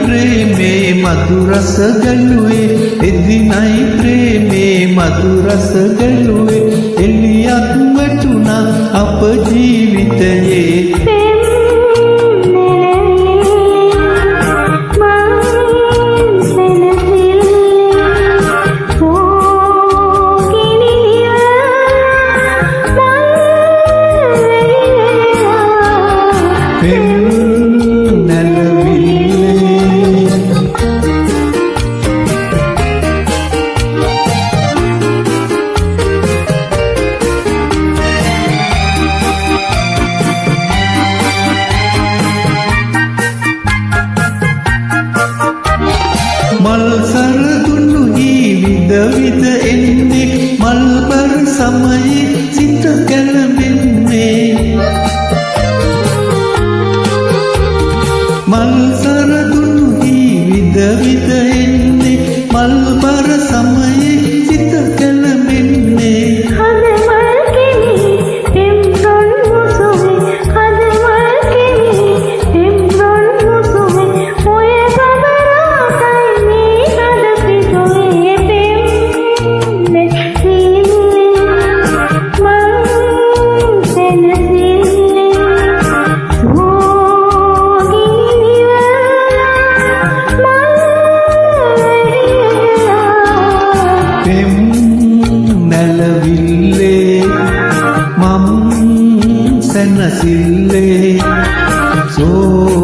ප්‍රේමේ මధు රස ගැලුවේ එදිනයි ප්‍රේමේ මధు රස ගැලුවේ එළියක් වටුණා අප ජීවිතයේ මල් සරදුණු විද විද එන්නේ මල් බර සමයේ සිත කැළඹෙන්නේ මල් සරදුණු විද විද එන්නේ මල් බර සමයේ සිත කැළඹෙන්නේ නැලවිල්ලේ මම් සැනසිල්ලේ සෝ